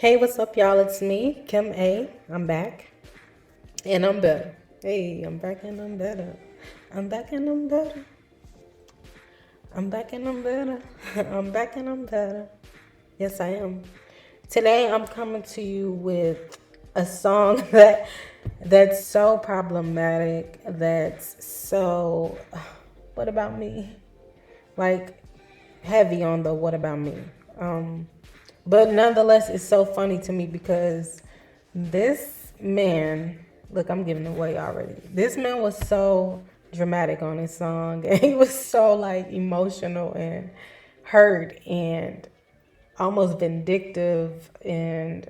Hey, what's up, y'all? It's me, Kim A. I'm back, and I'm better. Hey, I'm back and I'm better. I'm back and I'm better. I'm back and I'm better. I'm back and I'm better. Yes, I am. Today, I'm coming to you with a song that's so problematic. That's so. What about me? Like heavy on the what about me. But nonetheless, it's so funny to me because this man, look, I'm giving away already. This man was so dramatic on his song, and he was so like emotional and hurt and almost vindictive and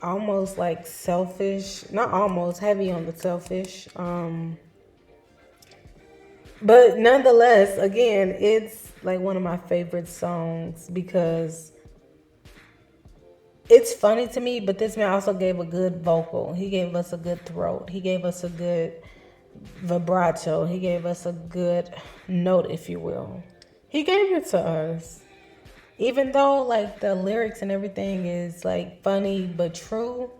almost like selfish. Not almost, heavy on the selfish. But nonetheless, again, it's like one of my favorite songs because it's funny to me, but this man also gave a good vocal. He gave us a good throat. He gave us a good vibrato. He gave us a good note, if you will. He gave it to us. Even though like the lyrics and everything is like funny but true.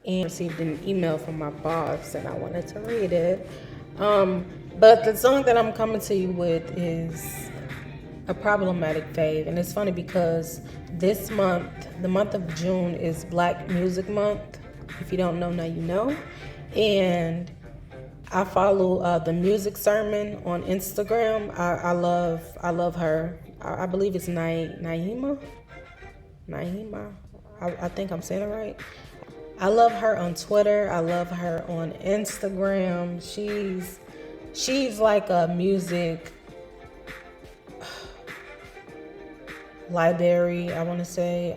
And I received an email from my boss and I wanted to read it. But the song that I'm coming to you with is a problematic fave. And it's funny because this month, the month of June, is Black Music Month. If you don't know, now you know. And I follow the Music Sermon on Instagram. I love her. I believe it's Naima. I think I'm saying it right. I love her on Twitter. I love her on Instagram. She's like a music library, I want to say.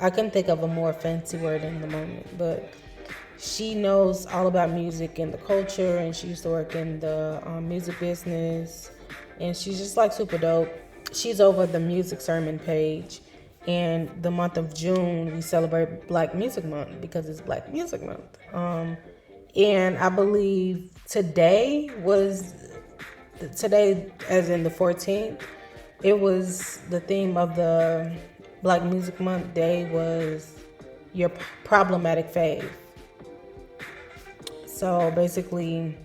I couldn't think of a more fancy word in the moment, but she knows all about music and the culture, and she used to work in the music business, and she's just like super dope. She's over the Music Sermon page, and the month of June we celebrate Black Music Month because it's Black Music Month. And I believe today as in the 14th, it was the theme of the Black Music Month day was your problematic fave. So basically,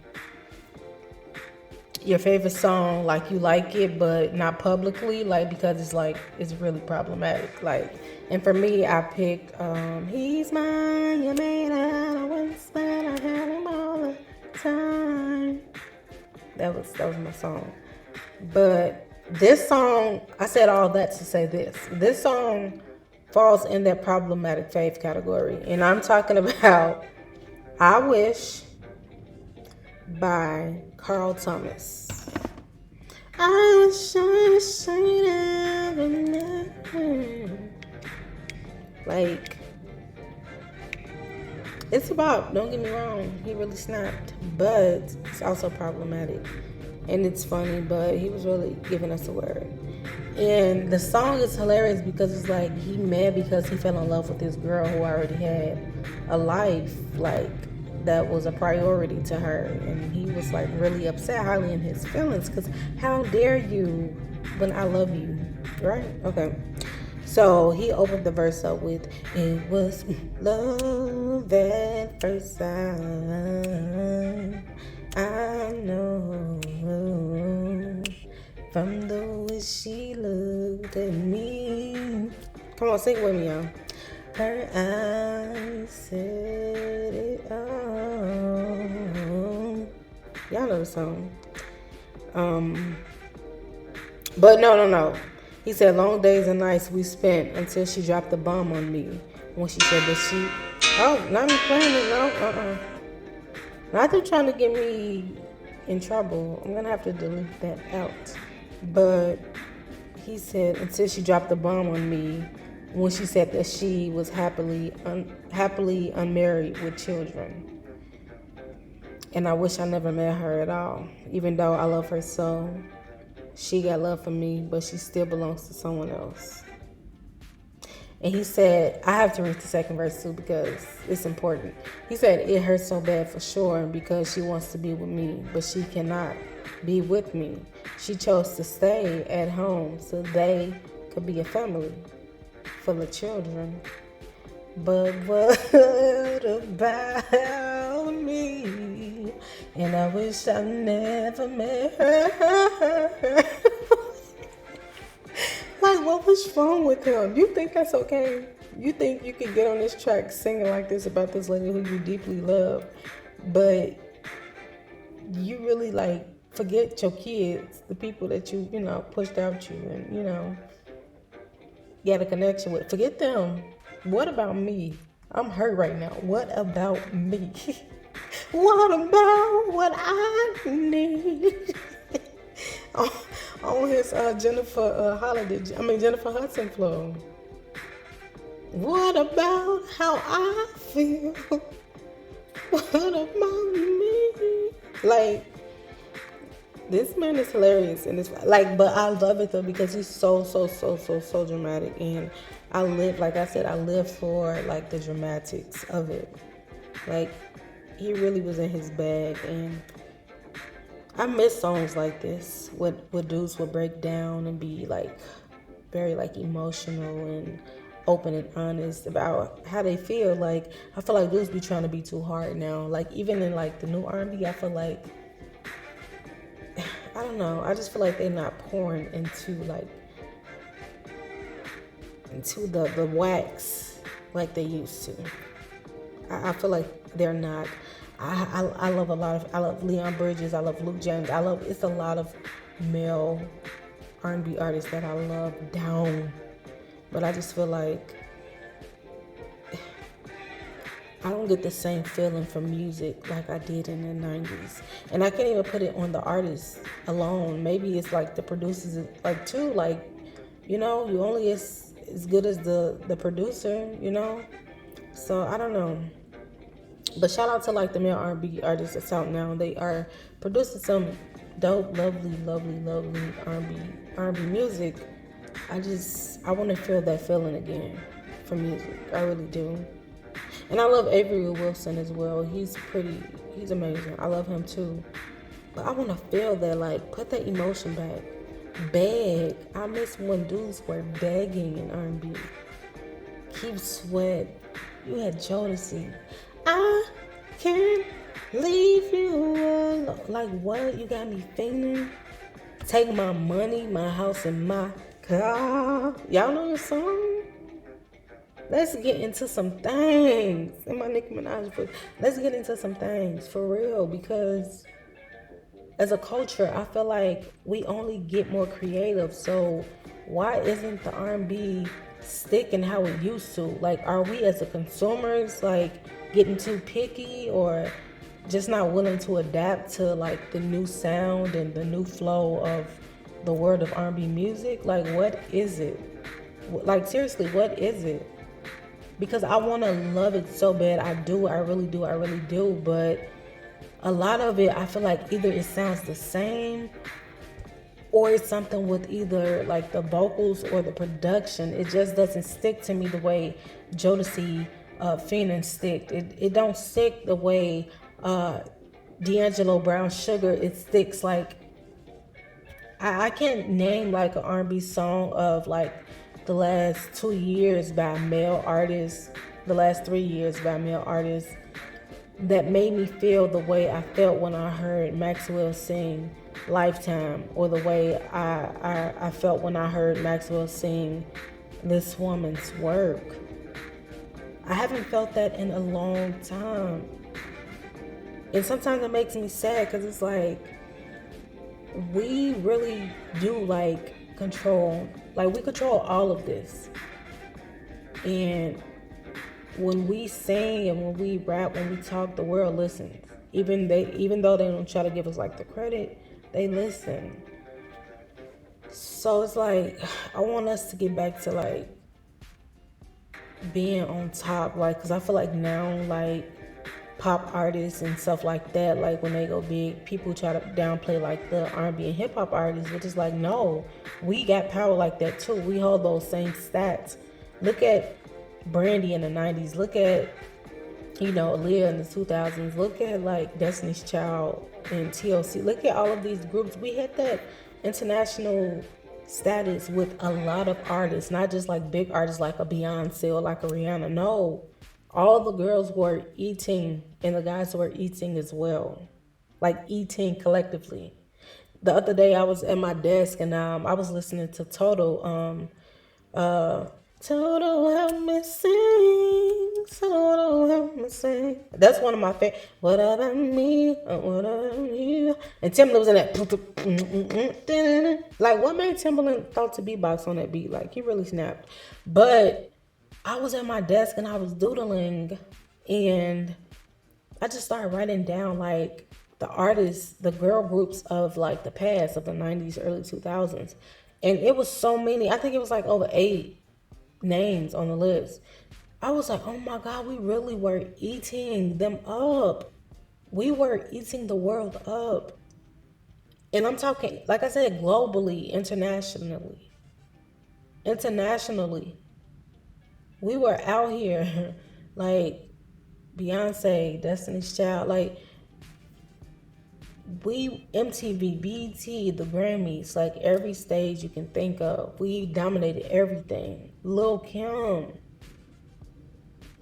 your favorite song, like you like it, but not publicly, like because it's really problematic. Like, and for me, I picked "He's Mine, You Made Out of Once, But I Had Him All the Time." That was my song. But this song, I said all that to say this. This song falls in that problematic fave category, and I'm talking about "I Wish" by Carl Thomas. I wish I never known. Like, it's about, don't get me wrong, he really snapped, but it's also problematic. And it's funny, but he was really giving us a word. And the song is hilarious because it's like he mad because he fell in love with this girl who already had a life, like, that was a priority to her, and he was like really upset, highly in his feelings, because how dare you when I love you, right? Okay, so he opened the verse up with, "It was love at first sight, I know, from the way she looked at me." Come on, sing with me, y'all. Her eyes said it all. Y'all know the song. But no. He said, "Long days and nights we spent until she dropped the bomb on me." When she said that she... Oh, not me playing it, no. Not they're trying to get me in trouble. I'm going to have to delete that out. But he said, until she dropped the bomb on me, when she said that she was happily unmarried with children. And I wish I never met her at all. Even though I love her so, she got love for me, but she still belongs to someone else. And he said, I have to read the second verse too because it's important. He said, "It hurts so bad for sure because she wants to be with me, but she cannot be with me. She chose to stay at home so they could be a family. for the children. But what about me? And I wish I never met her. Like, what was wrong with him? You think that's okay? You think you could get on this track singing like this about this lady who you deeply love, but you really like forget your kids, the people that you pushed out you and got a connection with. Forget them. What about me? I'm hurt right now. What about me? What about what I need? On his Jennifer Hudson flow. What about how I feel? What about me? Like, this man is hilarious, and it's like, but I love it though because he's so dramatic, and I live for like the dramatics of it. Like, he really was in his bag, and I miss songs like this, where dudes would break down and be like very like emotional and open and honest about how they feel. Like, I feel like dudes be trying to be too hard now. Like, even in like the new R&B, I feel like, I don't know, I just feel like they're not pouring into the wax like they used to. I feel like they're not. I love Leon Bridges, I love Luke James, it's a lot of male R&B artists that I love down, but I just feel like I don't get the same feeling from music like I did in the 90s. And I can't even put it on the artists alone. Maybe it's like the producers, like too, like, you only as good as the producer, So I don't know. But shout out to like the male R&B artists that's out now. They are producing some dope, lovely R&B music. I want to feel that feeling again for music. I really do. And I love Avery Wilson as well. He's amazing. I love him too. But I want to feel that, like, put that emotion back. Beg. I miss when dudes were begging in R&B. Keep Sweat. You had Jodeci. I can't leave you alone. Like, what? You got me feeling? Take my money, my house, and my car. Y'all know the song? Let's get into some things. In my Nicki Minaj book, let's get into some things for real, because as a culture, I feel like we only get more creative. So why isn't the R&B sticking how it used to? Like, are we as a consumers like getting too picky, or just not willing to adapt to like the new sound and the new flow of the world of R&B music? Like, what is it? Like, seriously, what is it? Because I want to love it so bad. I really do. But a lot of it, I feel like either it sounds the same, or it's something with either like the vocals or the production. It just doesn't stick to me the way Jodeci, Phoenix stick. It don't stick the way D'Angelo Brown Sugar. It sticks. Like, I can't name like an R&B song of like the last 2 years by male artists, the last 3 years by male artists, that made me feel the way I felt when I heard Maxwell sing Lifetime, or the way I felt when I heard Maxwell sing This Woman's Work. I haven't felt that in a long time. And sometimes it makes me sad, because it's like, we really do like control. Like, we control all of this. And when we sing and when we rap, when we talk, the world listens. Even though they don't try to give us like the credit, they listen. So it's like, I want us to get back to like being on top. Like, because I feel like now, like, pop artists and stuff like that, like when they go big, people try to downplay like the R&B and hip hop artists, which is like, no, we got power like that too. We hold those same stats. Look at Brandy in the 90s. Look at, Aaliyah in the 2000s. Look at like Destiny's Child and TLC. Look at all of these groups. We hit that international status with a lot of artists, not just like big artists like a Beyonce or like a Rihanna. No, all the girls were eating and the guys were eating as well, like eating collectively. The other day I was at my desk and I was listening to uh Total help me sing, Total help me sing. That's one of my favorite. What about me? What about you? And Timbaland was in that. Like, what made Timbaland thought to beatbox on that beat? Like, he really snapped. But I was at my desk and I was doodling, and I just started writing down like the artists, the girl groups of like the past of the 90s, early 2000s. And it was so many. I think it was like over 8 names on the list. I was like, oh my God, we really were eating them up. We were eating the world up. And I'm talking, like I said, globally, internationally. Internationally. We were out here like Beyonce, Destiny's Child, like we MTV, BET, the Grammys, like every stage you can think of. We dominated everything. Lil Kim.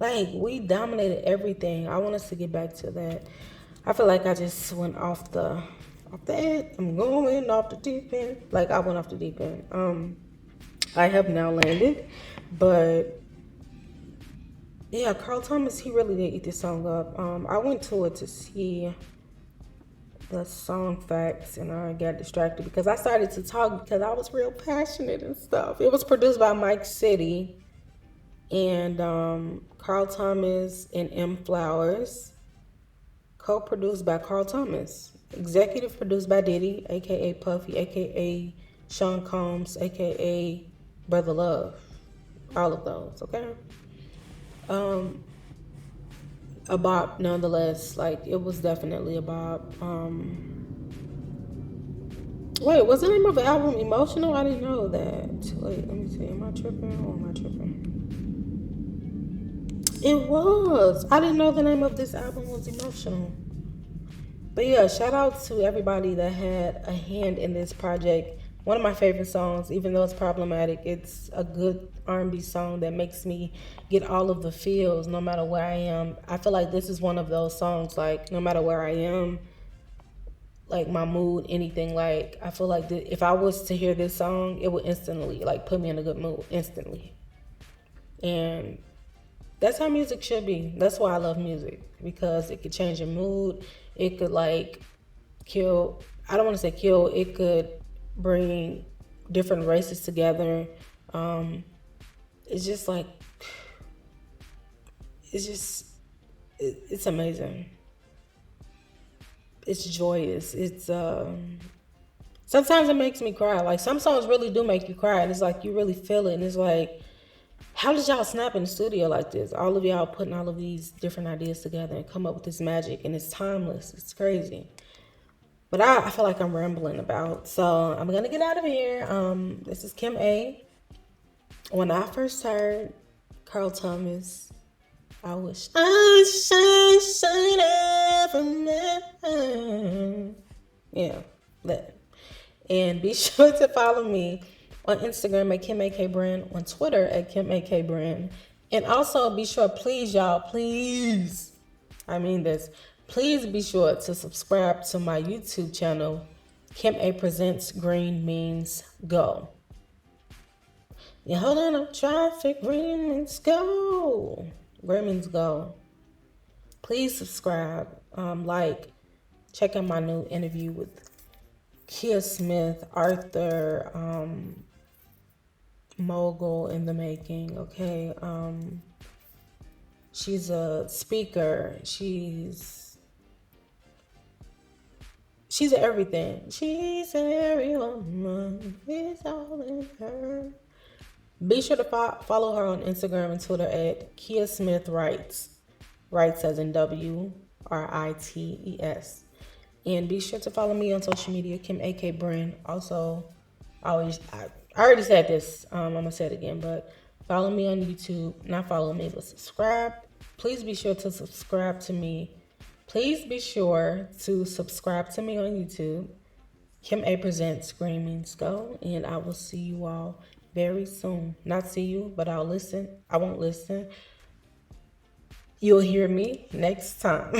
Like we dominated everything. I want us to get back to that. I feel like I just went off the edge. I'm going off the deep end. Like I went off the deep end. I have now landed. But yeah, Carl Thomas, he really did eat this song up. I went to it to see the song facts and I got distracted because I started to talk because I was real passionate and stuff. It was produced by Mike City and Carl Thomas and M. Flowers. Co-produced by Carl Thomas. Executive produced by Diddy, aka Puffy, aka Sean Combs, aka Brother Love. All of those, okay? A bop nonetheless. Like it was definitely a bop. Wait, was the name of the album Emotional? I didn't know that. Wait, let me see. Am I tripping or am I tripping? It was. I didn't know the name of this album was Emotional. But yeah, shout out to everybody that had a hand in this project. One of my favorite songs, even though it's problematic, it's a good R&B song that makes me get all of the feels no matter where I am. I feel like this is one of those songs, like, no matter where I am, like, my mood, anything, like, I feel like if I was to hear this song, it would instantly, like, put me in a good mood, instantly. And that's how music should be. That's why I love music, because it could change your mood. It could, like, kill, I don't want to say kill, it could bring different races together. It's just like, it's amazing. It's joyous. It's sometimes it makes me cry. Like some songs really do make you cry, and it's like you really feel it, and it's like, how did y'all snap in the studio like this? All of y'all putting all of these different ideas together and come up with this magic, and it's timeless. It's crazy. But I feel like I'm rambling about, so I'm gonna get out of here. This is Kim A. When I first heard Carl Thomas, I wish I shine from there. Yeah, that. And be sure to follow me on Instagram at Kim AK Brand, on Twitter at Kim AK Brand. And also be sure, please, y'all, please, I mean this, please be sure to subscribe to my YouTube channel, Kim A Presents Green Means Go. Yeah, hold on, I'm traffic, green means go. Green means go. Please subscribe, like, check out my new interview with Kia Smith, Arthur, mogul in the making, okay? She's a speaker. She's everything. She's every woman. It's all in her. Be sure to follow her on Instagram and Twitter at Kia Smith Writes. Writes as in WRITES. And be sure to follow me on social media, Kim AK Brand. Also, I already said this. I'm gonna say it again, but follow me on YouTube. Not follow me, but subscribe. Please be sure to subscribe to me. Please be sure to subscribe to me on YouTube. Kim A presents Screaming Skull, and I will see you all very soon. Not see you, but I'll listen. I won't listen. You'll hear me next time.